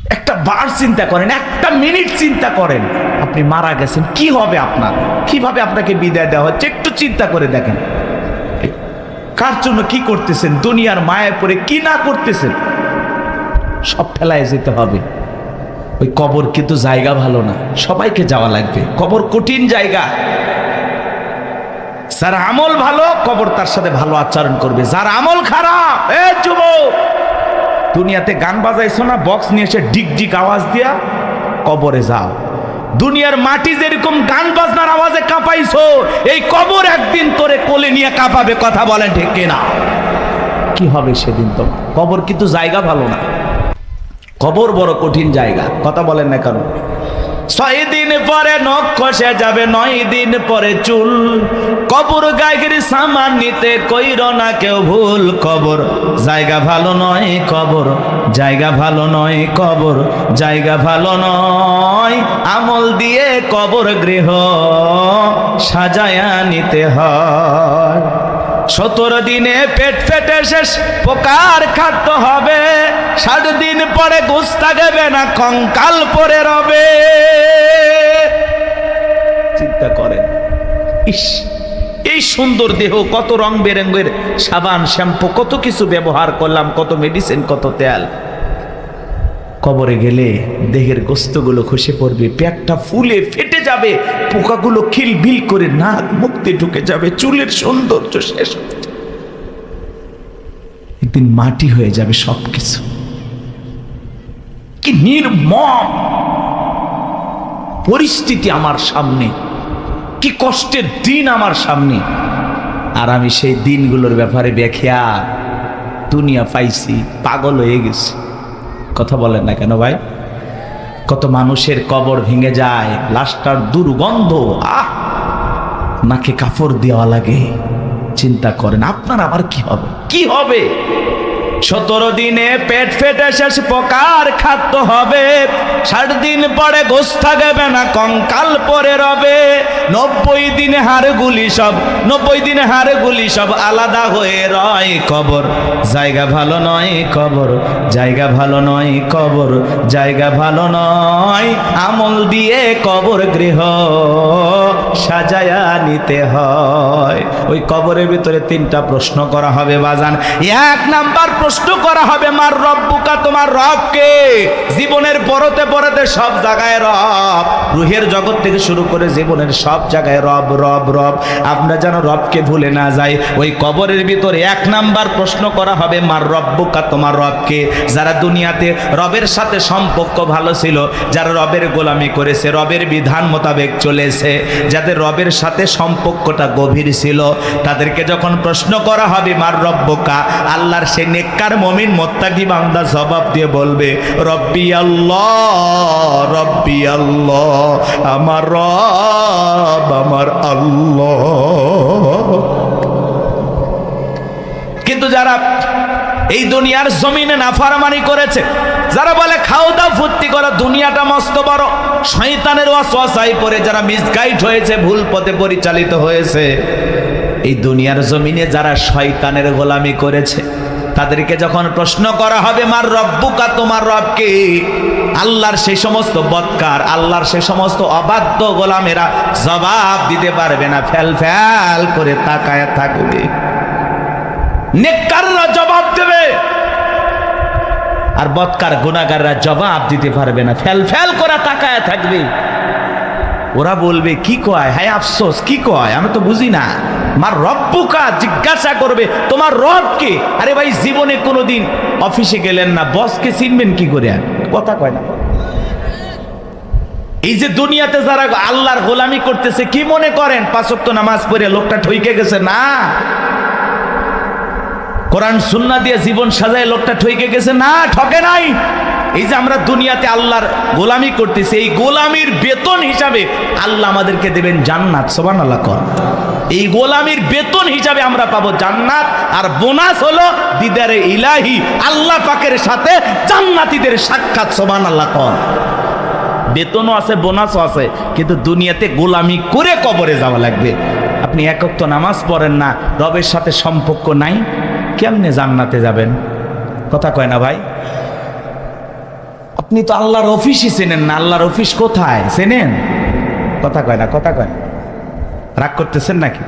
একটা বার চিন্তা করেন, একটা মিনিট চিন্তা করেন, আপনি মারা গেছেন, কি হবে আপনার, কিভাবে আপনাকে বিদায় দেওয়া হচ্ছে, একটু চিন্তা করে দেখেন। কার জন্য কি করতেছেন, দুনিয়ার মায়ায় পড়ে কি না করতেছেন, সব ফেলায় যেতে হবে। ওই কবর কিন্তু জায়গা ভালো না, সবাইকে যাওয়া লাগবে। কবর কঠিন জায়গা। যার আমল ভালো, কবর তার সাথে ভালো আচরণ করবে। যার আমল খারাপ, যুবক, দুনিয়াতে গান বাজাইছো না, বক্স নিয়ে এসে ডিক ডিক আওয়াজ দিয়া, কবরে যাও। দুনিয়ার মাটি যেরকম গান বাজনার আওয়াজে কাঁপাইছো, এই কবর একদিন তোরে কোলে নিয়ে কাঁপাবে। কথা বলেন ঠিক কিনা? কি হবে সেদিন? তো কবর কিন্তু জায়গা ভালো না, কবর বড় কঠিন জায়গা। কথা বলেন না কেন? 6 দিন পরে নখ খসে যাবে, 9 দিন পরে চুল। কবর গায়ের সামান নিতে কইর না কেউ ভুল। কবর জায়গা ভালো নয়, কবর জায়গা ভালো নয়, কবর জায়গা ভালো নয়। আমল দিয়ে কবর গৃহ সাজায়া নিতে হয়। 17 দিনে পেট ফেটে শেষ পোকার খাদ্য হবে। 60 দিন পরে গোশ থাকবে না, কঙ্কাল পরে রবে। চিন্তা করেন, ইস, এই সুন্দর দেহ, কত রং বেরঙের সাবান শ্যাম্পু, কত কিছু ব্যবহার করলাম, কত মেডিসিন, কত তেল। কবরে গেলে দেহের গোস্তগুলো খসে পড়বে, পেটটা ফুলে ফেটে যাবে, পোকাগুলো খিলবিল করে নাক মুখে ঢুকে যাবে, চুলের সৌন্দর্য শেষ হবে। একদিন মাটি হয়ে যাবে সবকিছু। কি নির্মম পরিস্থিতি আমার সামনে, কি কষ্টের দিন আমার সামনে। আর আমি সেই দিনগুলোর ব্যাপারে ব্যাখ্যা দুনিয়া পাইছি, পাগল হয়ে গেছি। কথা বলেন না কেন ভাই? কত মানুষের কবর ভেঙে যায়, লাশটার দুর্গন্ধ, নাকে কাপড় দেওয়া লাগে। চিন্তা করেন আপনার আবার কি হবে, কি হবে? 17 দিনে পেট ফেটে শেষ পোকার খাদ্য হবে। 60 দিন পরে গোশ থাকবে না, কঙ্কাল পরে রবে। 90 দিনে হাড়গুলি সব, 90 দিনে হাড়গুলি সব আলাদা হয়ে রয়। কবর জায়গা ভালো নয়, কবর জায়গা ভালো নয়, কবর জায়গা ভালো নয়। আমল দিয়ে কবর গৃহ সাজায়া নিতে হয়। ওই কবরের ভিতরে 3টা প্রশ্ন করা হবে বাজান। 1 নাম্বার প্রশ্ন করা হবে, মার রব্বুকা, তোমার রবকে। জীবনের পরতে পরতে সব জায়গায় রব, রুহের জগৎ থেকে শুরু করে জীবনের সব জায়গায় রব রব রব। আমরা যেন রবকে ভুলে না যাই। ওই কবরের ভিতরে 1 নাম্বার প্রশ্ন করা হবে, মার রব্বুকা, তোমার রবকে। যারা দুনিয়াতে রবের সাথে সম্পর্ক ভালো ছিল, যারা রবের গোলামি করেছে, রবের বিধান মোতাবেক চলেছে, যাদের রবের সাথে সম্পর্কটা গভীর ছিল, তাদেরকে যখন প্রশ্ন করা হবে মার রব্বুকা, আল্লাহর সে নেককার মুমিন মুত্তাকি বান্দা জবাব দিয়ে বলবে, রব্বি আল্লাহ, রব্বি আল্লাহ, আমার রব আমার আল্লাহ। কিন্তু যারা এই দুনিয়ার জমিনে নাফরমানি করেছে, যারা বলে খাও দাও ফুর্তি করো, দুনিয়াটা মস্ত বড়, শয়তানের ওয়াসওয়াসায় পড়ে যারা মিসগাইড হয়েছে, ভুল পথে পরিচালিত হয়েছে, এই দুনিয়ার জমিনে যারা শয়তানের গোলামি করেছে, তাদেরকে যখন প্রশ্ন করা হবে মার রব্বুকা, তোমার রবকে, আল্লাহর সেই সমস্ত বদকার, আল্লাহর সেই সমস্ত অবাধ্য গোলামেরা জবাব দিতে পারবে না, ফেল ফেল করে তাকায় থাকবে। নেককাররা জবাব দেবে, আর বদকার গুনাহগাররা জবাব দিতে পারবে না, ফেল ফেল করে তাকায় থাকবে। ওরা বলবে কি কয়, হায় আফসোস, কি কয় আমি তো বুঝি না। মার রব্বুকা জিজ্ঞাসা করবে তোমার রব কে? আরে ভাই, জীবনে কোনোদিন অফিসে গেলেন না, বসকে চিনবেন কি করে? কথা কয় না। এই যে দুনিয়াতে যারা আল্লাহর গোলামি করতেছে, কি মনে করেন 5 ওয়াক্ত নামাজ পড়ে লোকটা ঠইকে গেছে? না, কোরআন সুন্নাহ দিয়ে জীবন সাজায় লোকটা ঠইকে গেছে? না, ঠকে নাই। এই যে আমরা দুনিয়াতে আল্লাহর গোলামি করতেছি, এই গোলামির বেতন হিসাবে আল্লাহ আমাদেরকে দেবেন জান্নাত। সুবহানাল্লাহ কর। এই গোলামির বেতন হিসাবে আমরা পাবো জান্নাত, আর বোনাস হলো দিদারে ইলাহি, আল্লাহ পাকের সাথে জান্নাতীদের সাক্ষাৎ। সুবহানাল্লাহ কর। বেতনও আছে, বোনাসও আছে, কিন্তু দুনিয়াতে গোলামি করে কবরে যাওয়া লাগবে। আপনি 1 ওয়াক্ত নামাজ পড়েন না, রবের সাথে সম্পর্ক নাই, কেমনে জান্নাতে যাবেন? কথা কয় না ভাই? আপনি আপনি তো আল্লাহর অফিসই চেনেন না। আল্লাহর অফিস কোথায় চেনেন? কথা কয় না, কথা কয়। রাগ করতেছেন নাকি?